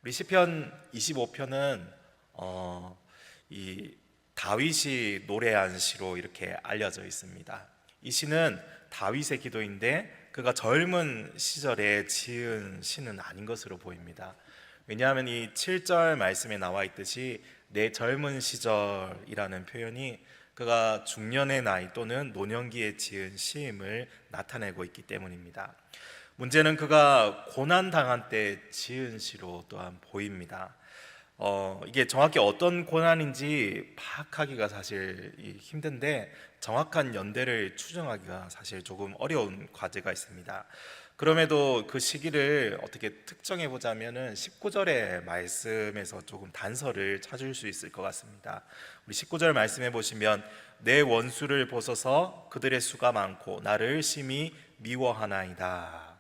우리 시편 25편은 이 다윗이 노래한 시로 이렇게 알려져 있습니다. 이 시는 다윗의 기도인데 그가 젊은 시절에 지은 시는 아닌 것으로 보입니다. 왜냐하면 이 7절 말씀에 나와 있듯이 내 젊은 시절이라는 표현이 그가 중년의 나이 또는 노년기에 지은 시임을 나타내고 있기 때문입니다. 문제는 그가 고난당한 때 지은 시로 또한 보입니다. 이게 정확히 어떤 고난인지 파악하기가 사실 힘든데 정확한 연대를 추정하기가 사실 조금 어려운 과제가 있습니다. 그럼에도 그 시기를 어떻게 특정해 보자면은 19절의 말씀에서 조금 단서를 찾을 수 있을 것 같습니다. 우리 19절 말씀해 보시면 내 원수를 보소서 그들의 수가 많고 나를 심히 미워하나이다.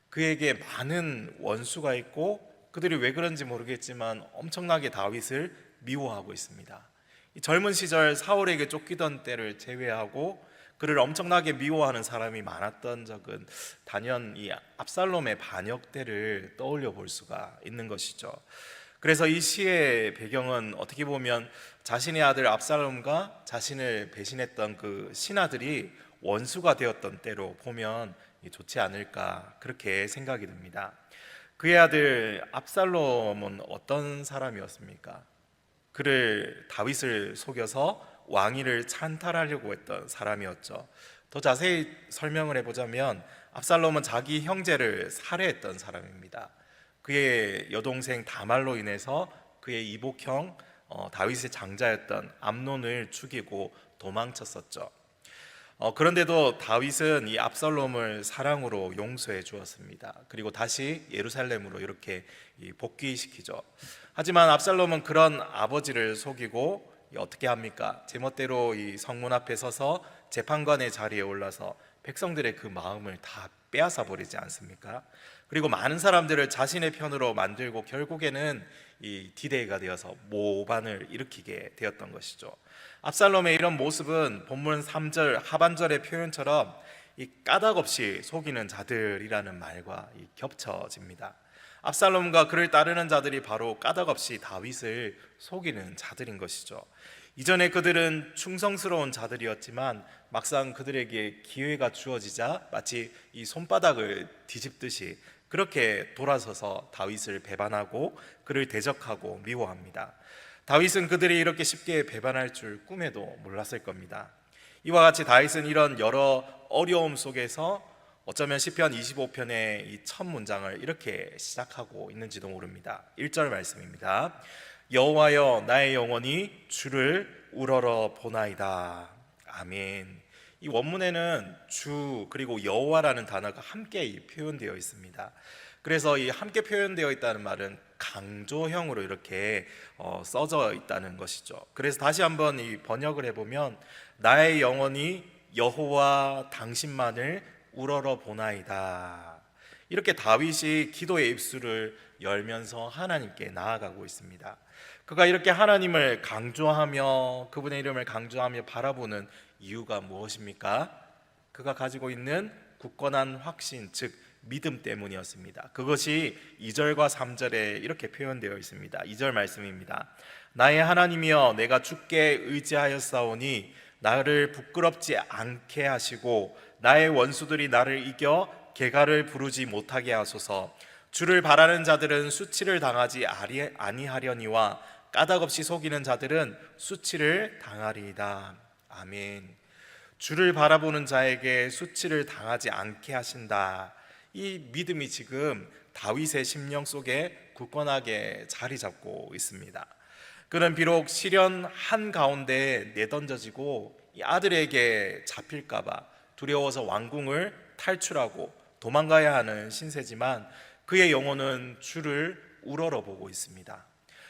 그에게 많은 원수가 있고 그들이 왜 그런지 모르겠지만 엄청나게 다윗을 미워하고 있습니다. 이 젊은 시절 사울에게 쫓기던 때를 제외하고 그를 엄청나게 미워하는 사람이 많았던 적은 단연 이 압살롬의 반역 때를 떠올려 볼 수가 있는 것이죠. 그래서 이 시의 배경은 어떻게 보면 자신의 아들 압살롬과 자신을 배신했던 그 신하들이 원수가 되었던 때로 보면 좋지 않을까 그렇게 생각이 듭니다. 그의 아들 압살롬은 어떤 사람이었습니까? 그를 다윗을 속여서 왕위를 찬탈하려고 했던 사람이었죠. 더 자세히 설명을 해보자면 압살롬은 자기 형제를 살해했던 사람입니다. 그의 여동생 다말로 인해서 그의 이복형 다윗의 장자였던 암논을 죽이고 도망쳤었죠. 그런데도 다윗은 이 압살롬을 사랑으로 용서해 주었습니다. 그리고 다시 예루살렘으로 이렇게 복귀시키죠. 하지만 압살롬은 그런 아버지를 속이고 어떻게 합니까? 제멋대로 이 성문 앞에 서서 재판관의 자리에 올라서 백성들의 그 마음을 다 빼앗아 버리지 않습니까? 그리고 많은 사람들을 자신의 편으로 만들고 결국에는 이 디데이가 되어서 모반을 일으키게 되었던 것이죠. 압살롬의 이런 모습은 본문 3절 하반절의 표현처럼 이 까닭없이 속이는 자들이라는 말과 겹쳐집니다. 압살롬과 그를 따르는 자들이 바로 까닭없이 다윗을 속이는 자들인 것이죠. 이전에 그들은 충성스러운 자들이었지만 막상 그들에게 기회가 주어지자 마치 이 손바닥을 뒤집듯이 그렇게 돌아서서 다윗을 배반하고 그를 대적하고 미워합니다. 다윗은 그들이 이렇게 쉽게 배반할 줄 꿈에도 몰랐을 겁니다. 이와 같이 다윗은 이런 여러 어려움 속에서 어쩌면 시편 25편의 이 첫 문장을 이렇게 시작하고 있는지도 모릅니다. 1절 말씀입니다. 여호와여 나의 영혼이 주를 우러러 보나이다. 아멘. 이 원문에는 주 그리고 여호와라는 단어가 함께 표현되어 있습니다. 그래서 이 함께 표현되어 있다는 말은 강조형으로 이렇게 써져 있다는 것이죠. 그래서 다시 한번 이 번역을 해보면 나의 영혼이 여호와 당신만을 우러러 보나이다. 이렇게 다윗이 기도의 입술을 열면서 하나님께 나아가고 있습니다. 그가 이렇게 하나님을 강조하며 그분의 이름을 강조하며 바라보는 이유가 무엇입니까? 그가 가지고 있는 굳건한 확신, 즉 믿음 때문이었습니다. 그것이 2절과 3절에 이렇게 표현되어 있습니다. 2절 말씀입니다. 나의 하나님이여 내가 주께 의지하였사오니 나를 부끄럽지 않게 하시고 나의 원수들이 나를 이겨 개가를 부르지 못하게 하소서. 주를 바라는 자들은 수치를 당하지 아니하려니와 까닭없이 속이는 자들은 수치를 당하리이다. 아멘. 주를 바라보는 자에게 수치를 당하지 않게 하신다. 이 믿음이 지금 다윗의 심령 속에 굳건하게 자리 잡고 있습니다. 그는 비록 시련 한가운데 내던져지고 이 아들에게 잡힐까봐 두려워서 왕궁을 탈출하고 도망가야 하는 신세지만 그의 영혼은 주를 우러러 보고 있습니다.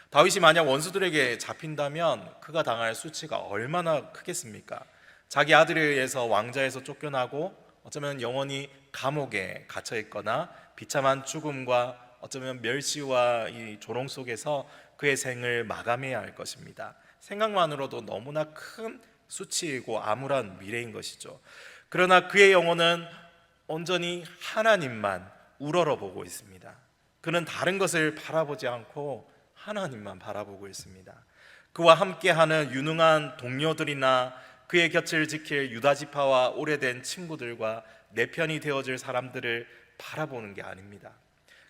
다윗이 만약 원수들에게 잡힌다면 그가 당할 수치가 얼마나 크겠습니까? 자기 아들에 의해서 왕자에서 쫓겨나고 어쩌면 영원히 감옥에 갇혀 있거나 비참한 죽음과 어쩌면 멸시와 이 조롱 속에서 그의 생을 마감해야 할 것입니다. 생각만으로도 너무나 큰 수치이고 암울한 미래인 것이죠. 그러나 그의 영혼은 온전히 하나님만 우러러보고 있습니다. 그는 다른 것을 바라보지 않고 하나님만 바라보고 있습니다. 그와 함께하는 유능한 동료들이나 그의 곁을 지킬 유다지파와 오래된 친구들과 내 편이 되어줄 사람들을 바라보는 게 아닙니다.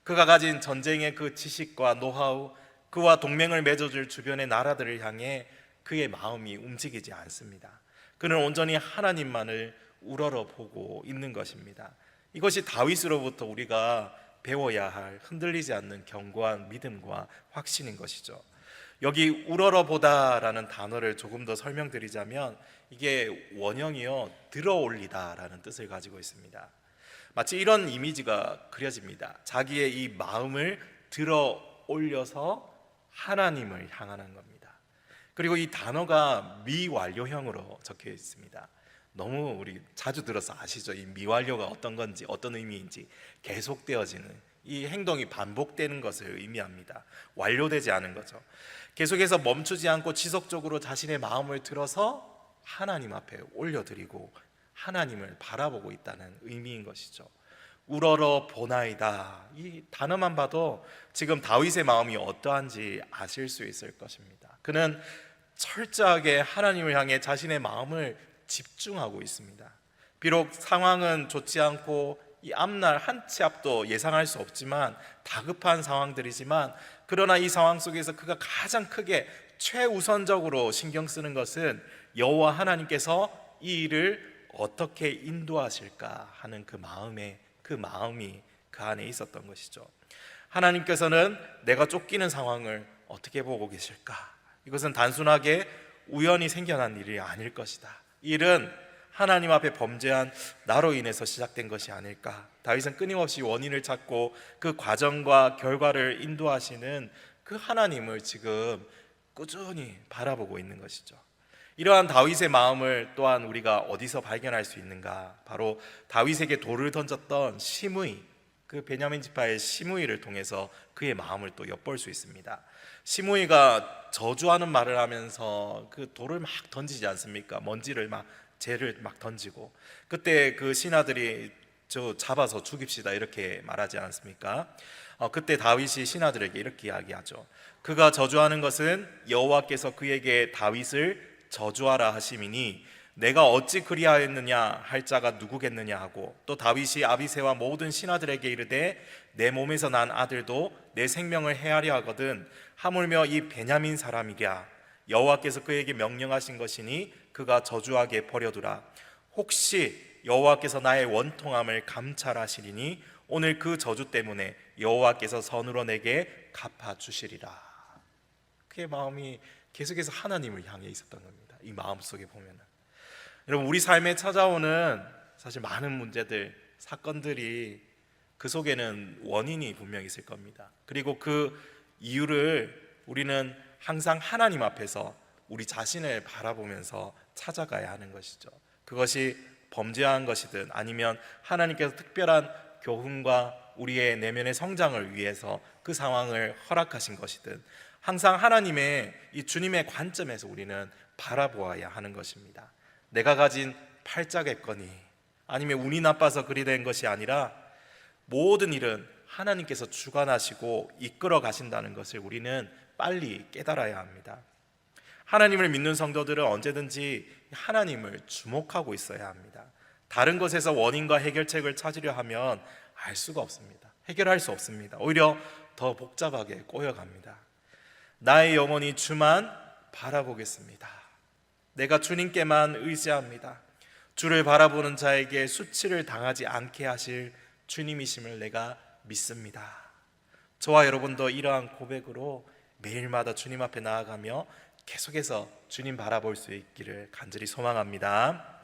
그가 가진 전쟁의 그 지식과 노하우, 그와 동맹을 맺어줄 주변의 나라들을 향해 그의 마음이 움직이지 않습니다. 그는 온전히 하나님만을 우러러보고 있는 것입니다. 이것이 다윗으로부터 우리가 배워야 할 흔들리지 않는 견고한 믿음과 확신인 것이죠. 여기 우러러보다라는 단어를 조금 더 설명드리자면 이게 원형이요, 들어올리다라는 뜻을 가지고 있습니다. 마치 이런 이미지가 그려집니다. 자기의 이 마음을 들어 올려서 하나님을 향하는 겁니다. 그리고 이 단어가 미완료형으로 적혀 있습니다. 너무 우리 자주 들어서 아시죠? 이 미완료가 어떤 건지, 어떤 의미인지. 계속되어지는 이 행동이 반복되는 것을 의미합니다. 완료되지 않은 거죠. 계속해서 멈추지 않고 지속적으로 자신의 마음을 들어서 하나님 앞에 올려드리고 하나님을 바라보고 있다는 의미인 것이죠. 우러러 보나이다, 이 단어만 봐도 지금 다윗의 마음이 어떠한지 아실 수 있을 것입니다. 그는 철저하게 하나님을 향해 자신의 마음을 집중하고 있습니다. 비록 상황은 좋지 않고 이 앞날 한 치 앞도 예상할 수 없지만 다급한 상황들이지만, 그러나 이 상황 속에서 그가 가장 크게 최우선적으로 신경 쓰는 것은 여호와 하나님께서 이 일을 어떻게 인도하실까 하는 그 마음이 그 안에 있었던 것이죠. 하나님께서는 내가 쫓기는 상황을 어떻게 보고 계실까? 이것은 단순하게 우연히 생겨난 일이 아닐 것이다. 이 일은 하나님 앞에 범죄한 나로 인해서 시작된 것이 아닐까. 다윗은 끊임없이 원인을 찾고 그 과정과 결과를 인도하시는 그 하나님을 지금 꾸준히 바라보고 있는 것이죠. 이러한 다윗의 마음을 또한 우리가 어디서 발견할 수 있는가? 바로 다윗에게 돌을 던졌던 시므이, 그 베냐민 지파의 시므이를 통해서 그의 마음을 또 엿볼 수 있습니다. 시므이가 저주하는 말을 하면서 그 돌을 막 던지지 않습니까? 먼지를 막, 재를 막 던지고, 그때 그 신하들이 저 잡아서 죽입시다 이렇게 말하지 않습니까? 그때 다윗이 신하들에게 이렇게 이야기하죠. 그가 저주하는 것은 여호와께서 그에게 다윗을 저주하라 하심이니 내가 어찌 그리하였느냐 할 자가 누구겠느냐 하고, 또 다윗이 아비새와 모든 신하들에게 이르되 내 몸에서 난 아들도 내 생명을 해하려 하거든 하물며 이 베냐민 사람이랴. 여호와께서 그에게 명령하신 것이니 그가 저주하게 버려두라. 혹시 여호와께서 나의 원통함을 감찰하시리니 오늘 그 저주 때문에 여호와께서 선으로 내게 갚아주시리라. 그의 마음이 계속해서 하나님을 향해 있었던 겁니다. 이 마음속에 보면은, 여러분, 우리 삶에 찾아오는 사실 많은 문제들, 사건들이 그 속에는 원인이 분명히 있을 겁니다. 그리고 그 이유를 우리는 항상 하나님 앞에서 우리 자신을 바라보면서 찾아가야 하는 것이죠. 그것이 범죄한 것이든 아니면 하나님께서 특별한 교훈과 우리의 내면의 성장을 위해서 그 상황을 허락하신 것이든 항상 하나님의 이 주님의 관점에서 우리는 바라보아야 하는 것입니다. 내가 가진 팔자겠거니 아니면 운이 나빠서 그리 된 것이 아니라 모든 일은 하나님께서 주관하시고 이끌어 가신다는 것을 우리는 빨리 깨달아야 합니다. 하나님을 믿는 성도들은 언제든지 하나님을 주목하고 있어야 합니다. 다른 것에서 원인과 해결책을 찾으려 하면 알 수가 없습니다. 해결할 수 없습니다. 오히려 더 복잡하게 꼬여갑니다. 나의 영혼이 주만 바라보겠습니다. 내가 주님께만 의지합니다. 주를 바라보는 자에게 수치를 당하지 않게 하실 주님이심을 내가 믿습니다. 저와 여러분도 이러한 고백으로 매일마다 주님 앞에 나아가며 계속해서 주님 바라볼 수 있기를 간절히 소망합니다.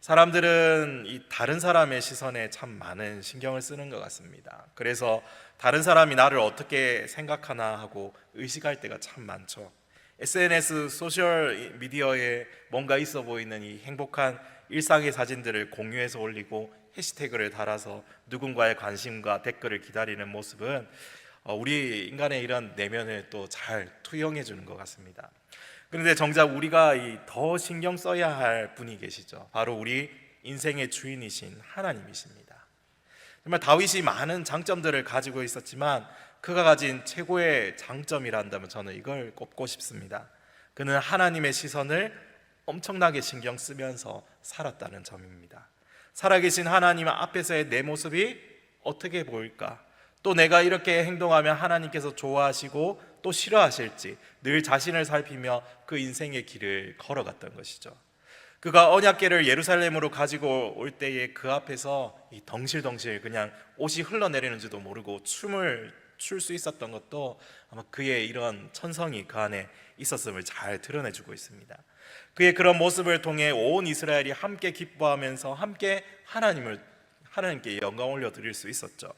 사람들은 이 다른 사람의 시선에 참 많은 신경을 쓰는 것 같습니다. 그래서 다른 사람이 나를 어떻게 생각하나 하고 의식할 때가 참 많죠. SNS, 소셜 미디어에 뭔가 있어 보이는 이 행복한 일상의 사진들을 공유해서 올리고 해시태그를 달아서 누군가의 관심과 댓글을 기다리는 모습은 우리 인간의 이런 내면을 또 잘 투영해 주는 것 같습니다. 그런데 정작 우리가 더 신경 써야 할 분이 계시죠. 바로 우리 인생의 주인이신 하나님이십니다. 정말 다윗이 많은 장점들을 가지고 있었지만 그가 가진 최고의 장점이란다면 저는 이걸 꼽고 싶습니다. 그는 하나님의 시선을 엄청나게 신경 쓰면서 살았다는 점입니다. 살아계신 하나님 앞에서의 내 모습이 어떻게 보일까? 또 내가 이렇게 행동하면 하나님께서 좋아하시고 또 싫어하실지 늘 자신을 살피며 그 인생의 길을 걸어갔던 것이죠. 그가 언약궤를 예루살렘으로 가지고 올 때에 그 앞에서 이 덩실덩실 그냥 옷이 흘러내리는지도 모르고 춤을 출 수 있었던 것도 아마 그의 이런 천성이 그 안에 있었음을 잘 드러내주고 있습니다. 그의 그런 모습을 통해 온 이스라엘이 함께 기뻐하면서 함께 하나님께 영광 올려드릴 수 있었죠.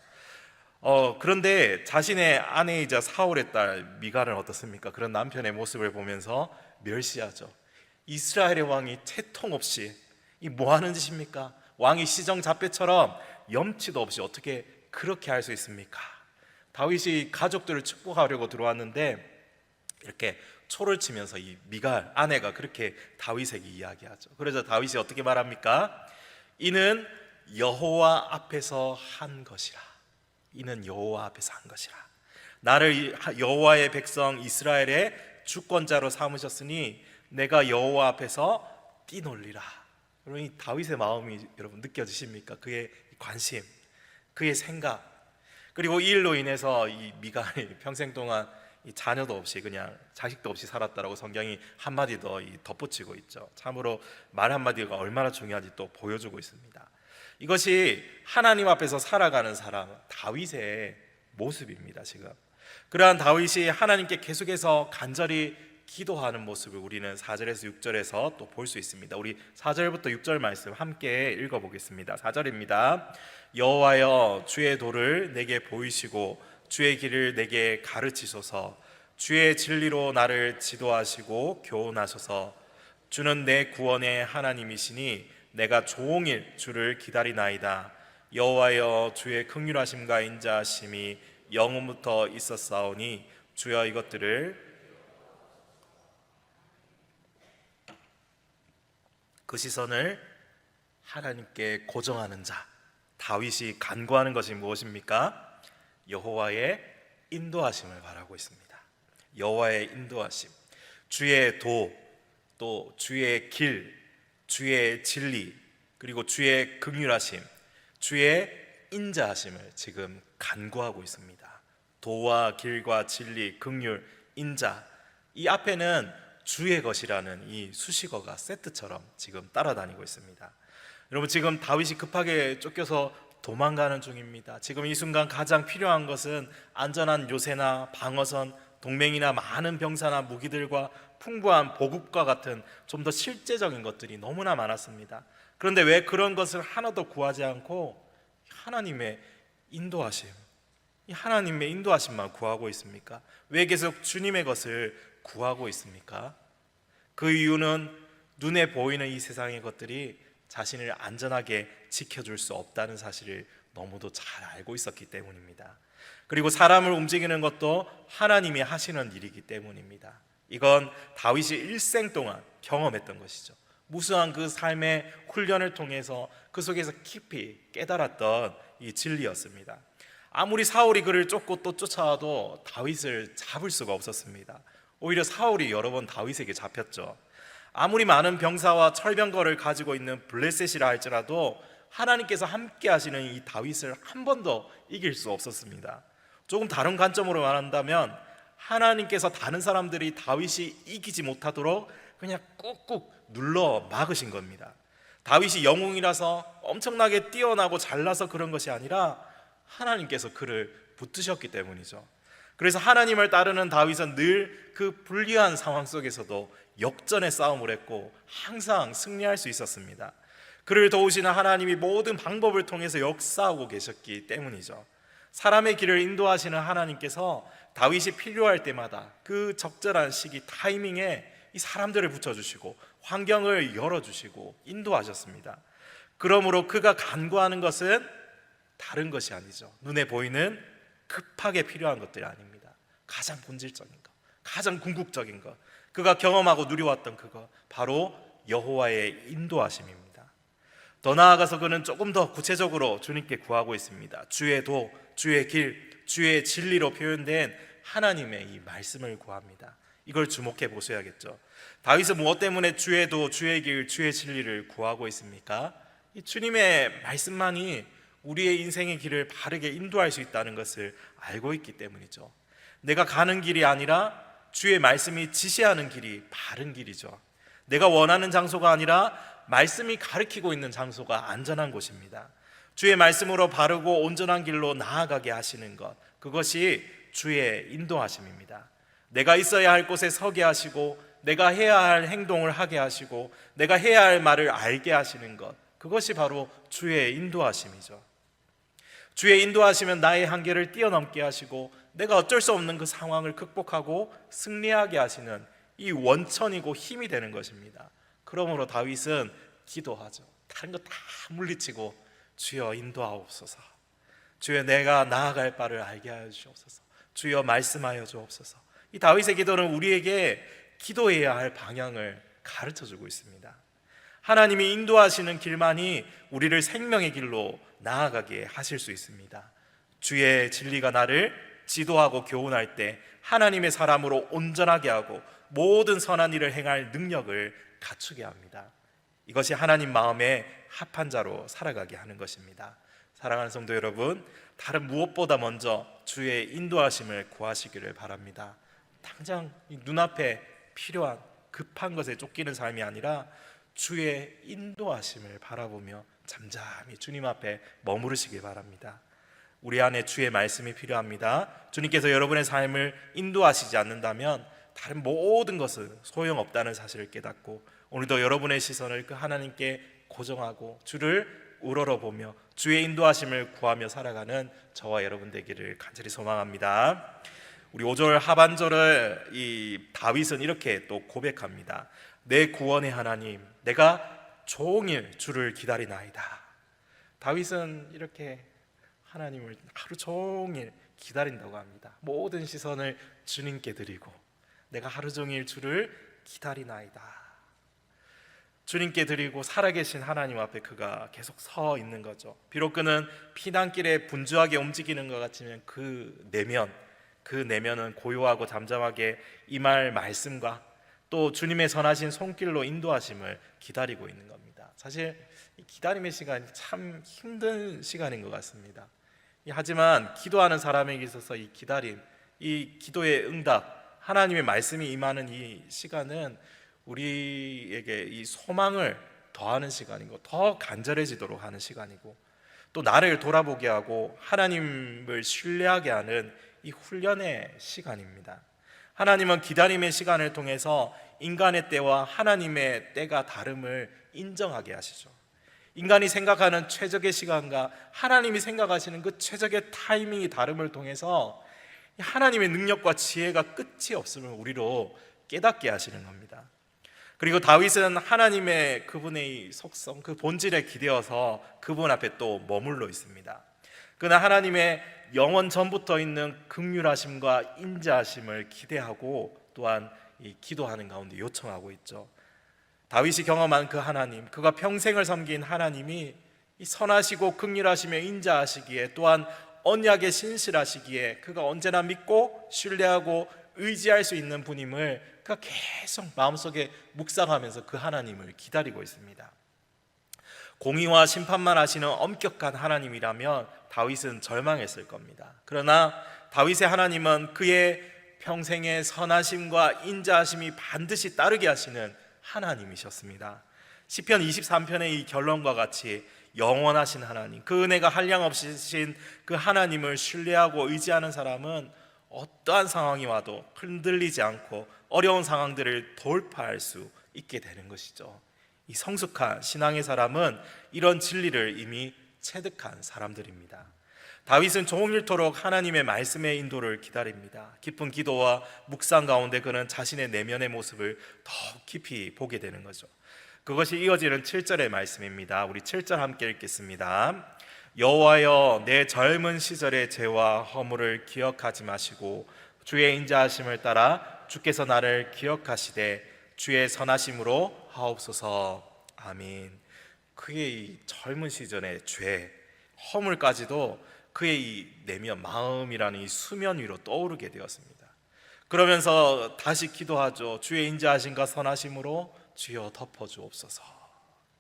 그런데 자신의 아내이자 사울의 딸 미갈은 어떻습니까? 그런 남편의 모습을 보면서 멸시하죠. 이스라엘의 왕이 채통 없이 이 뭐 하는 짓입니까? 왕이 시정잡배처럼 염치도 없이 어떻게 그렇게 할 수 있습니까? 다윗이 가족들을 축복하려고 들어왔는데 이렇게 초를 치면서 이 미갈 아내가 그렇게 다윗에게 이야기하죠. 그래서 다윗이 어떻게 말합니까? 이는 여호와 앞에서 한 것이라. 이는 여호와 앞에서 한 것이라. 나를 여호와의 백성 이스라엘의 주권자로 삼으셨으니 내가 여호와 앞에서 뛰놀리라. 여러분, 이 다윗의 마음이 여러분 느껴지십니까? 그의 관심, 그의 생각. 그리고 이 일로 인해서 이 미갈이 평생 동안 이 자녀도 없이 그냥 자식도 없이 살았다라고 성경이 한마디 더 덧붙이고 있죠. 참으로 말 한마디가 얼마나 중요한지 또 보여주고 있습니다. 이것이 하나님 앞에서 살아가는 사람 다윗의 모습입니다. 지금 그러한 다윗이 하나님께 계속해서 간절히 기도하는 모습을 우리는 4절에서 6절에서 또 볼 수 있습니다. 우리 4절부터 6절 말씀 함께 읽어보겠습니다. 4절입니다. 여호와여, 주의 도를 내게 보이시고 주의 길을 내게 가르치소서. 주의 진리로 나를 지도하시고 교훈하소서. 주는 내 구원의 하나님이시니 내가 종일 주를 기다리나이다. 여호와여, 주의 긍휼하심과 인자하심이 영원부터 있었사오니 주여 이것들을 그 시선을 하나님께 고정하는 자 다윗이 간구하는 것이 무엇입니까? 여호와의 인도하심을 바라고 있습니다. 여호와의 인도하심, 주의 도, 또 주의 길, 주의 진리, 그리고 주의 긍휼하심, 주의 인자하심을 지금 간구하고 있습니다. 도와 길과 진리, 긍휼, 인자, 이 앞에는 주의 것이라는 이 수식어가 세트처럼 지금 따라다니고 있습니다. 여러분, 지금 다윗이 급하게 쫓겨서 도망가는 중입니다. 지금 이 순간 가장 필요한 것은 안전한 요새나 방어선, 동맹이나 많은 병사나 무기들과 풍부한 보급과 같은 좀 더 실제적인 것들이 너무나 많았습니다. 그런데 왜 그런 것을 하나도 구하지 않고 하나님의 인도하심, 이 하나님의 인도하심만 구하고 있습니까? 왜 계속 주님의 것을 구하고 있습니까? 그 이유는 눈에 보이는 이 세상의 것들이 자신을 안전하게 지켜줄 수 없다는 사실을 너무도 잘 알고 있었기 때문입니다. 그리고 사람을 움직이는 것도 하나님이 하시는 일이기 때문입니다. 이건 다윗이 일생 동안 경험했던 것이죠. 무수한 그 삶의 훈련을 통해서 그 속에서 깊이 깨달았던 이 진리였습니다. 아무리 사울이 그를 쫓고 또 쫓아와도 다윗을 잡을 수가 없었습니다. 오히려 사울이 여러 번 다윗에게 잡혔죠. 아무리 많은 병사와 철병거를 가지고 있는 블레셋이라 할지라도 하나님께서 함께 하시는 이 다윗을 한 번도 이길 수 없었습니다. 조금 다른 관점으로 말한다면 하나님께서 다른 사람들이 다윗이 이기지 못하도록 그냥 꾹꾹 눌러 막으신 겁니다. 다윗이 영웅이라서 엄청나게 뛰어나고 잘나서 그런 것이 아니라 하나님께서 그를 붙드셨기 때문이죠. 그래서 하나님을 따르는 다윗은 늘 그 불리한 상황 속에서도 역전의 싸움을 했고 항상 승리할 수 있었습니다. 그를 도우시는 하나님이 모든 방법을 통해서 역사하고 계셨기 때문이죠. 사람의 길을 인도하시는 하나님께서 다윗이 필요할 때마다 그 적절한 시기 타이밍에 이 사람들을 붙여주시고 환경을 열어주시고 인도하셨습니다. 그러므로 그가 간구하는 것은 다른 것이 아니죠. 눈에 보이는 급하게 필요한 것들이 아닙니다. 가장 본질적인 것, 가장 궁극적인 것, 그가 경험하고 누려왔던 그것, 바로 여호와의 인도하심입니다. 더 나아가서 그는 조금 더 구체적으로 주님께 구하고 있습니다. 주의 도, 주의 길, 주의 진리로 표현된 하나님의 이 말씀을 구합니다. 이걸 주목해 보셔야겠죠. 다윗은 무엇 때문에 주의 도, 주의 길, 주의 진리를 구하고 있습니까? 이 주님의 말씀만이 우리의 인생의 길을 바르게 인도할 수 있다는 것을 알고 있기 때문이죠. 내가 가는 길이 아니라 주의 말씀이 지시하는 길이 바른 길이죠. 내가 원하는 장소가 아니라 말씀이 가리키고 있는 장소가 안전한 곳입니다. 주의 말씀으로 바르고 온전한 길로 나아가게 하시는 것, 그것이 주의 인도하심입니다. 내가 있어야 할 곳에 서게 하시고, 내가 해야 할 행동을 하게 하시고, 내가 해야 할 말을 알게 하시는 것, 그것이 바로 주의 인도하심이죠. 주의 인도하시면 나의 한계를 뛰어넘게 하시고, 내가 어쩔 수 없는 그 상황을 극복하고 승리하게 하시는 이 원천이고 힘이 되는 것입니다. 그러므로 다윗은 기도하죠. 다른 거 다 물리치고 주여 인도하옵소서, 주여 내가 나아갈 바를 알게 하여 주옵소서, 주여 말씀하여 주옵소서. 이 다윗의 기도는 우리에게 기도해야 할 방향을 가르쳐주고 있습니다. 하나님이 인도하시는 길만이 우리를 생명의 길로 나아가게 하실 수 있습니다. 주의 진리가 나를 지도하고 교훈할 때 하나님의 사람으로 온전하게 하고 모든 선한 일을 행할 능력을 갖추게 합니다. 이것이 하나님 마음에 합한 자로 살아가게 하는 것입니다. 사랑하는 성도 여러분, 다른 무엇보다 먼저 주의 인도하심을 구하시기를 바랍니다. 당장 눈앞에 필요한 급한 것에 쫓기는 삶이 아니라 주의 인도하심을 바라보며 잠잠히 주님 앞에 머무르시기 바랍니다. 우리 안에 주의 말씀이 필요합니다. 주님께서 여러분의 삶을 인도하시지 않는다면 다른 모든 것은 소용없다는 사실을 깨닫고 오늘도 여러분의 시선을 그 하나님께 고정하고 주를 우러러보며 주의 인도하심을 구하며 살아가는 저와 여러분 되기를 간절히 소망합니다. 우리 5절 하반절을 이 다윗은 이렇게 또 고백합니다. 내 구원의 하나님, 내가 종일 주를 기다리나이다. 다윗은 이렇게 하나님을 하루 종일 기다린다고 합니다. 모든 시선을 주님께 드리고 내가 하루 종일 주를 기다리나이다. 주님께 드리고 살아계신 하나님 앞에 그가 계속 서 있는 거죠. 비록 그는 피난길에 분주하게 움직이는 것 같지만 그 내면은 고요하고 잠잠하게 임할 말씀과 또 주님의 선하신 손길로 인도하심을 기다리고 있는 겁니다. 사실 이 기다림의 시간이 참 힘든 시간인 것 같습니다. 하지만 기도하는 사람에게 있어서 이 기다림, 이 기도의 응답, 하나님의 말씀이 임하는 이 시간은 우리에게 이 소망을 더하는 시간이고 더 간절해지도록 하는 시간이고 또 나를 돌아보게 하고 하나님을 신뢰하게 하는 이 훈련의 시간입니다. 하나님은 기다림의 시간을 통해서 인간의 때와 하나님의 때가 다름을 인정하게 하시죠. 인간이 생각하는 최적의 시간과 하나님이 생각하시는 그 최적의 타이밍이 다름을 통해서 하나님의 능력과 지혜가 끝이 없음을 우리로 깨닫게 하시는 겁니다. 그리고 다윗은 하나님의 그분의 속성, 그 본질에 기대어서 그분 앞에 또 머물러 있습니다. 그러나 하나님의 영원 전부터 있는 긍휼하심과 인자하심을 기대하고 또한 이 기도하는 가운데 요청하고 있죠. 다윗이 경험한 그 하나님, 그가 평생을 섬긴 하나님이 이 선하시고 긍휼하시며 인자하시기에 또한 언약에 신실하시기에 그가 언제나 믿고 신뢰하고 의지할 수 있는 분임을 그가 계속 마음속에 묵상하면서 그 하나님을 기다리고 있습니다. 공의와 심판만 하시는 엄격한 하나님이라면 다윗은 절망했을 겁니다. 그러나 다윗의 하나님은 그의 평생의 선하심과 인자하심이 반드시 따르게 하시는 하나님이셨습니다. 시편 23편의 이 결론과 같이 영원하신 하나님, 그 은혜가 한량없으신 그 하나님을 신뢰하고 의지하는 사람은 어떠한 상황이 와도 흔들리지 않고 어려운 상황들을 돌파할 수 있게 되는 것이죠. 이 성숙한 신앙의 사람은 이런 진리를 이미 체득한 사람들입니다. 다윗은 종일토록 하나님의 말씀의 인도를 기다립니다. 깊은 기도와 묵상 가운데 그는 자신의 내면의 모습을 더 깊이 보게 되는 거죠. 그것이 이어지는 7절의 말씀입니다. 우리 7절 함께 읽겠습니다. 여호와여, 내 젊은 시절의 죄와 허물을 기억하지 마시고 주의 인자하심을 따라 주께서 나를 기억하시되 주의 선하심으로 하옵소서. 아멘. 그의 이 젊은 시절의 죄, 허물까지도 그의 이 내면 마음이라는 이 수면 위로 떠오르게 되었습니다. 그러면서 다시 기도하죠. 주의 인자하심과 선하심으로 주여 덮어주옵소서,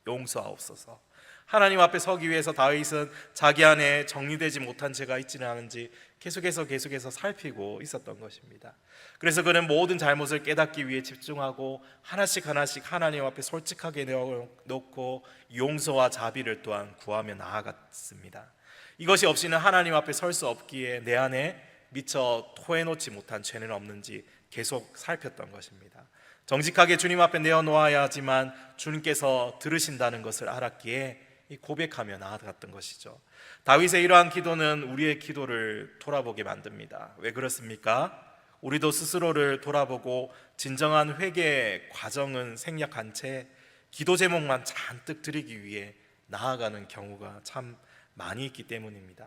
용서하옵소서. 하나님 앞에 서기 위해서 다윗은 자기 안에 정리되지 못한 죄가 있지는 않은지 계속해서 살피고 있었던 것입니다. 그래서 그는 모든 잘못을 깨닫기 위해 집중하고 하나씩 하나님 앞에 솔직하게 내어놓고 용서와 자비를 또한 구하며 나아갔습니다. 이것이 없이는 하나님 앞에 설 수 없기에 내 안에 미처 토해놓지 못한 죄는 없는지 계속 살폈던 것입니다. 정직하게 주님 앞에 내어놓아야 하지만 주님께서 들으신다는 것을 알았기에 고백하며 나아갔던 것이죠. 다윗의 이러한 기도는 우리의 기도를 돌아보게 만듭니다. 왜 그렇습니까? 우리도 스스로를 돌아보고 진정한 회개의 과정은 생략한 채 기도 제목만 잔뜩 드리기 위해 나아가는 경우가 참 많이 있기 때문입니다.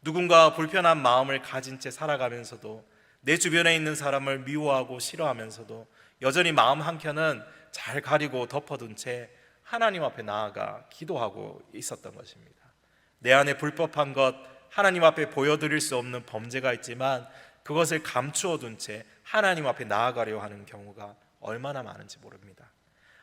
누군가 불편한 마음을 가진 채 살아가면서도 내 주변에 있는 사람을 미워하고 싫어하면서도 여전히 마음 한켠은 잘 가리고 덮어둔 채 하나님 앞에 나아가 기도하고 있었던 것입니다. 내 안에 불법한 것, 하나님 앞에 보여드릴 수 없는 범죄가 있지만 그것을 감추어둔 채 하나님 앞에 나아가려 하는 경우가 얼마나 많은지 모릅니다.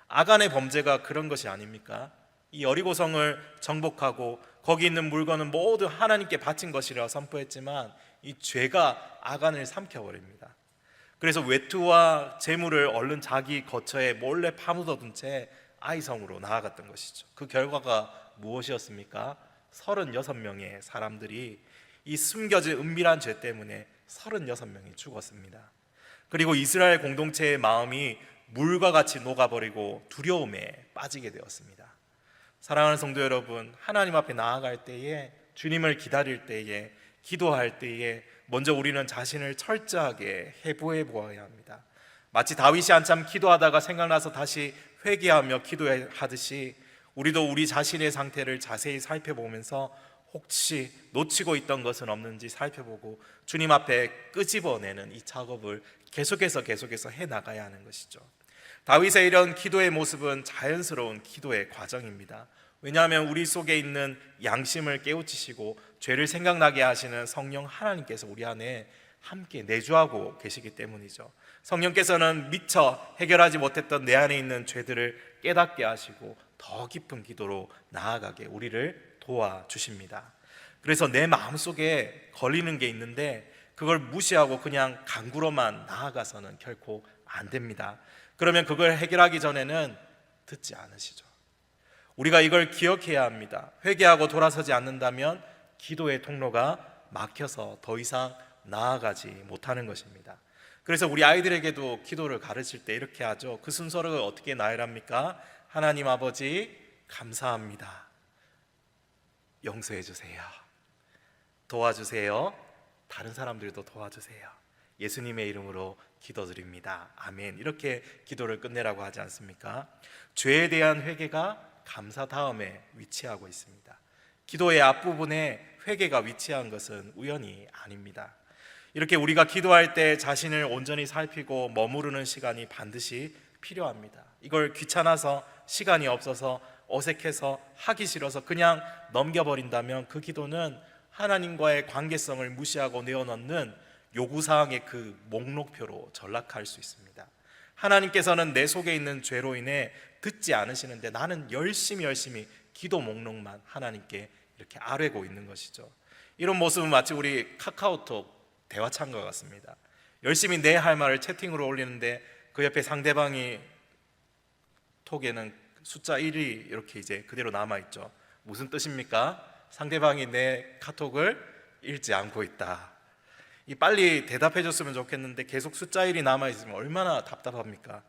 아간의 범죄가 그런 것이 아닙니까? 이 여리고성을 정복하고 거기 있는 물건은 모두 하나님께 바친 것이라 선포했지만 이 죄가 아간을 삼켜버립니다. 그래서 외투와 재물을 얼른 자기 거처에 몰래 파묻어둔 채 아이성으로 나아갔던 것이죠. 그 결과가 무엇이었습니까? 36명의 사람들이 이 숨겨진 은밀한 죄 때문에 36명이 죽었습니다. 그리고 이스라엘 공동체의 마음이 물과 같이 녹아버리고 두려움에 빠지게 되었습니다. 사랑하는 성도 여러분, 하나님 앞에 나아갈 때에, 주님을 기다릴 때에, 기도할 때에 먼저 우리는 자신을 철저하게 해부해 보아야 합니다. 마치 다윗이 한참 기도하다가 생각나서 다시 회개하며 기도하듯이 우리도 우리 자신의 상태를 자세히 살펴보면서 혹시 놓치고 있던 것은 없는지 살펴보고 주님 앞에 끄집어내는 이 작업을 계속해서 해나가야 하는 것이죠. 다윗의 이런 기도의 모습은 자연스러운 기도의 과정입니다. 왜냐하면 우리 속에 있는 양심을 깨우치시고 죄를 생각나게 하시는 성령 하나님께서 우리 안에 함께 내주하고 계시기 때문이죠. 성령께서는 미처 해결하지 못했던 내 안에 있는 죄들을 깨닫게 하시고 더 깊은 기도로 나아가게 우리를 도와주십니다. 그래서 내 마음속에 걸리는 게 있는데 그걸 무시하고 그냥 강구로만 나아가서는 결코 안 됩니다. 그러면 그걸 해결하기 전에는 듣지 않으시죠. 우리가 이걸 기억해야 합니다. 회개하고 돌아서지 않는다면 기도의 통로가 막혀서 더 이상 나아가지 못하는 것입니다. 그래서 우리 아이들에게도 기도를 가르칠 때 이렇게 하죠. 그 순서를 어떻게 나열합니까? 하나님 아버지 감사합니다. 용서해 주세요. 도와주세요. 다른 사람들도 도와주세요. 예수님의 이름으로 기도드립니다. 아멘. 이렇게 기도를 끝내라고 하지 않습니까? 죄에 대한 회개가 감사 다음에 위치하고 있습니다. 기도의 앞부분에 회개가 위치한 것은 우연이 아닙니다. 이렇게 우리가 기도할 때 자신을 온전히 살피고 머무르는 시간이 반드시 필요합니다. 이걸 귀찮아서, 시간이 없어서, 어색해서, 하기 싫어서 그냥 넘겨버린다면 그 기도는 하나님과의 관계성을 무시하고 내어놓는 요구사항의 그 목록표로 전락할 수 있습니다. 하나님께서는 내 속에 있는 죄로 인해 듣지 않으시는데 나는 열심히 기도 목록만 하나님께 이렇게 아뢰고 있는 것이죠. 이런 모습은 마치 우리 카카오톡 대화창과 같습니다. 열심히 내 할 말을 채팅으로 올리는데 그 옆에 상대방이 톡에는 숫자 1이 이렇게 이제 그대로 남아있죠. 무슨 뜻입니까? 상대방이 내 카톡을 읽지 않고 있다. 빨리 대답해 줬으면 좋겠는데 계속 숫자 1이 남아있으면 얼마나 답답합니까?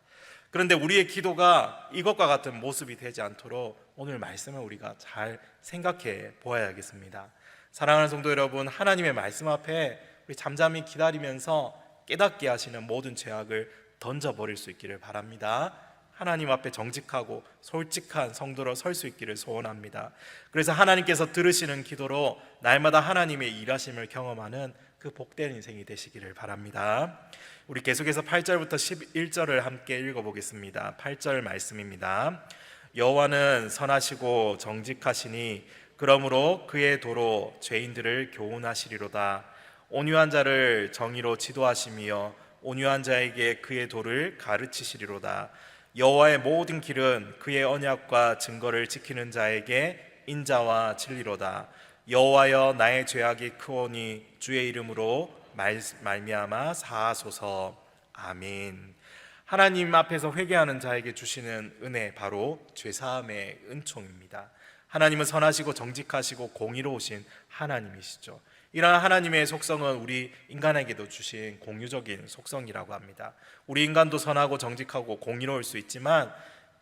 그런데 우리의 기도가 이것과 같은 모습이 되지 않도록 오늘 말씀을 우리가 잘 생각해 보아야겠습니다. 사랑하는 성도 여러분, 하나님의 말씀 앞에 우리 잠잠히 기다리면서 깨닫게 하시는 모든 죄악을 던져버릴 수 있기를 바랍니다. 하나님 앞에 정직하고 솔직한 성도로 설 수 있기를 소원합니다. 그래서 하나님께서 들으시는 기도로 날마다 하나님의 일하심을 경험하는 그 복된 인생이 되시기를 바랍니다. 우리 계속해서 8절부터 11절을 함께 읽어보겠습니다. 8절 말씀입니다. 여호와는 선하시고 정직하시니 그러므로 그의 도로 죄인들을 교훈하시리로다. 온유한 자를 정의로 지도하시며 온유한 자에게 그의 도를 가르치시리로다. 여호와의 모든 길은 그의 언약과 증거를 지키는 자에게 인자와 진리로다. 여호와여, 나의 죄악이 크오니 주의 이름으로 말미암아 사하소서. 아멘. 하나님 앞에서 회개하는 자에게 주시는 은혜, 바로 죄사함의 은총입니다. 하나님은 선하시고 정직하시고 공의로우신 하나님이시죠. 이러한 하나님의 속성은 우리 인간에게도 주신 공유적인 속성이라고 합니다. 우리 인간도 선하고 정직하고 공의로울 수 있지만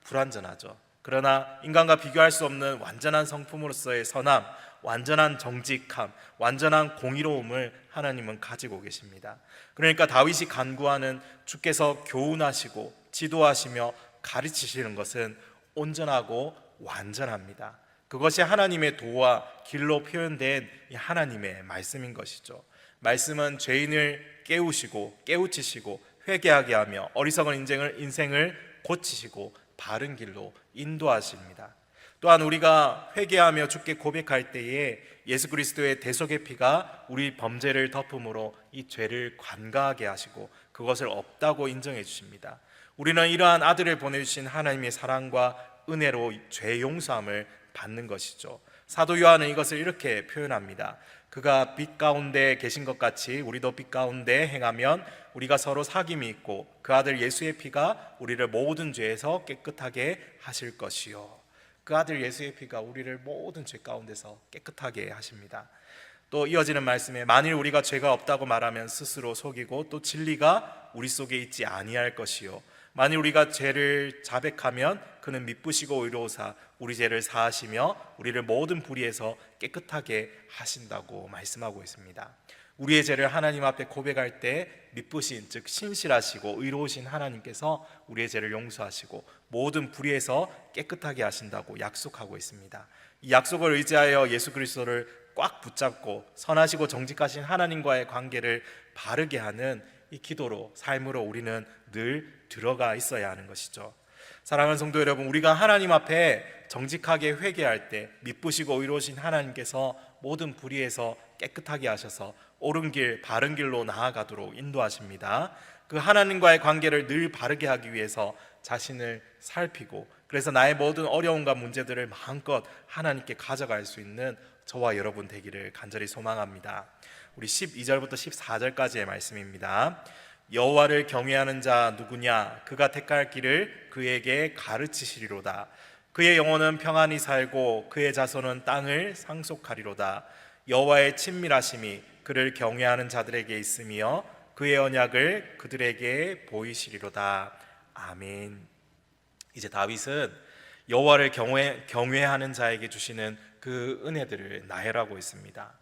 불완전하죠. 그러나 인간과 비교할 수 없는 완전한 성품으로서의 선함, 완전한 정직함, 완전한 공의로움을 하나님은 가지고 계십니다. 그러니까 다윗이 간구하는 주께서 교훈하시고 지도하시며 가르치시는 것은 온전하고 완전합니다. 그것이 하나님의 도와 길로 표현된 이 하나님의 말씀인 것이죠. 말씀은 죄인을 깨우시고 깨우치시고 회개하게 하며 어리석은 인생을 고치시고 바른 길로 인도하십니다. 또한 우리가 회개하며 주께 고백할 때에 예수 그리스도의 대속의 피가 우리 범죄를 덮음으로 이 죄를 관가하게 하시고 그것을 없다고 인정해 주십니다. 우리는 이러한 아들을 보내주신 하나님의 사랑과 은혜로 죄 용서함을 받는 것이죠. 사도 요한은 이것을 이렇게 표현합니다. 그가 빛 가운데 계신 것 같이 우리도 빛 가운데 행하면 우리가 서로 사귐이 있고 그 아들 예수의 피가 우리를 모든 죄에서 깨끗하게 하실 것이요. 그 아들 예수의 피가 우리를 모든 죄 가운데서 깨끗하게 하십니다. 또 이어지는 말씀에 만일 우리가 죄가 없다고 말하면 스스로 속이고 또 진리가 우리 속에 있지 아니할 것이요 만일 우리가 죄를 자백하면 그는 미쁘시고 의로우사 우리 죄를 사하시며 우리를 모든 불의에서 깨끗하게 하신다고 말씀하고 있습니다. 우리의 죄를 하나님 앞에 고백할 때 미쁘신, 즉 신실하시고 의로우신 하나님께서 우리의 죄를 용서하시고 모든 불의에서 깨끗하게 하신다고 약속하고 있습니다. 이 약속을 의지하여 예수 그리스도를 꽉 붙잡고 선하시고 정직하신 하나님과의 관계를 바르게 하는 이 기도로, 삶으로 우리는 늘 들어가 있어야 하는 것이죠. 사랑하는 성도 여러분, 우리가 하나님 앞에 정직하게 회개할 때 미쁘시고 의로우신 하나님께서 모든 불의에서 깨끗하게 하셔서 옳은 길, 바른 길로 나아가도록 인도하십니다. 그 하나님과의 관계를 늘 바르게 하기 위해서 자신을 살피고, 그래서 나의 모든 어려움과 문제들을 마음껏 하나님께 가져갈 수 있는 저와 여러분 되기를 간절히 소망합니다. 우리 12절부터 14절까지의 말씀입니다. 여호와를 경외하는 자 누구냐? 그가 택할 길을 그에게 가르치시리로다. 그의 영혼은 평안히 살고 그의 자손은 땅을 상속하리로다. 여호와의 친밀하심이 그를 경외하는 자들에게 있으며 그의 언약을 그들에게 보이시리로다. 아멘. 이제 다윗은 여호와를 경외하는 자에게 주시는 그 은혜들을 나열하고 있습니다.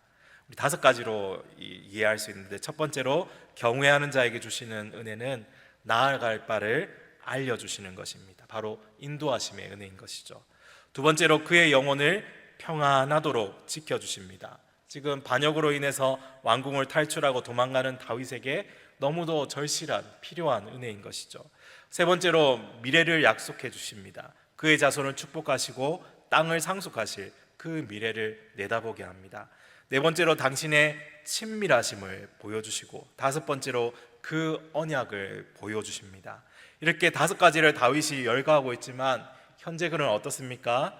우리 5가지로 이해할 수 있는데, 첫 번째로 경외하는 자에게 주시는 은혜는 나아갈 바를 알려주시는 것입니다. 바로 인도하심의 은혜인 것이죠. 두 번째로 그의 영혼을 평안하도록 지켜주십니다. 지금 반역으로 인해서 왕궁을 탈출하고 도망가는 다윗에게 너무도 절실한 필요한 은혜인 것이죠. 세 번째로 미래를 약속해 주십니다. 그의 자손을 축복하시고 땅을 상속하실 그 미래를 내다보게 합니다. 네 번째로 당신의 친밀하심을 보여주시고, 다섯 번째로 그 언약을 보여주십니다. 이렇게 5가지를 다윗이 열거하고 있지만 현재 그는 어떻습니까?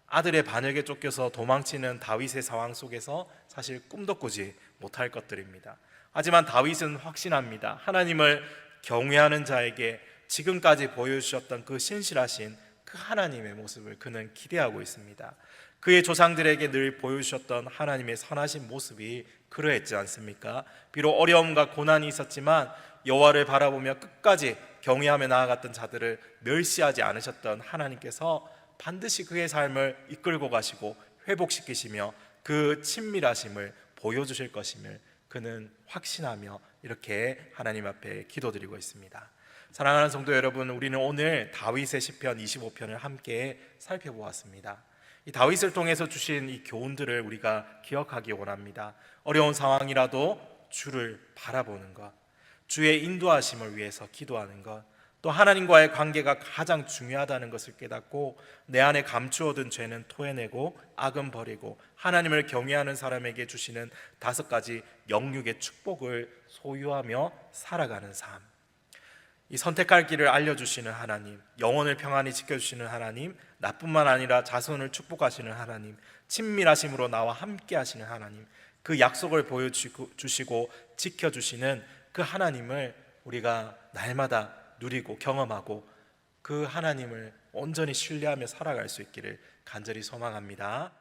아들의 반역에 쫓겨서 도망치는 다윗의 상황 속에서 사실 꿈도 꾸지 못할 것들입니다. 하지만 다윗은 확신합니다. 하나님을 경외하는 자에게 지금까지 보여주셨던 그 신실하신 그 하나님의 모습을 그는 기대하고 있습니다. 그의 조상들에게 늘 보여주셨던 하나님의 선하신 모습이 그러했지 않습니까? 비록 어려움과 고난이 있었지만 여호와를 바라보며 끝까지 경외하며 나아갔던 자들을 멸시하지 않으셨던 하나님께서 반드시 그의 삶을 이끌고 가시고 회복시키시며 그 친밀하심을 보여주실 것임을 그는 확신하며 이렇게 하나님 앞에 기도드리고 있습니다. 사랑하는 성도 여러분, 우리는 오늘 다윗의 시편 25편을 함께 살펴보았습니다. 이 다윗을 통해서 주신 이 교훈들을 우리가 기억하기 원합니다. 어려운 상황이라도 주를 바라보는 것, 주의 인도하심을 위해서 기도하는 것, 또 하나님과의 관계가 가장 중요하다는 것을 깨닫고 내 안에 감추어둔 죄는 토해내고 악은 버리고 하나님을 경외하는 사람에게 주시는 5가지 영육의 축복을 소유하며 살아가는 삶. 이 선택할 길을 알려주시는 하나님, 영혼을 평안히 지켜주시는 하나님, 나뿐만 아니라 자손을 축복하시는 하나님, 친밀하심으로 나와 함께 하시는 하나님, 그 약속을 보여주시고 지켜주시는 그 하나님을 우리가 날마다 누리고 경험하고 그 하나님을 온전히 신뢰하며 살아갈 수 있기를 간절히 소망합니다.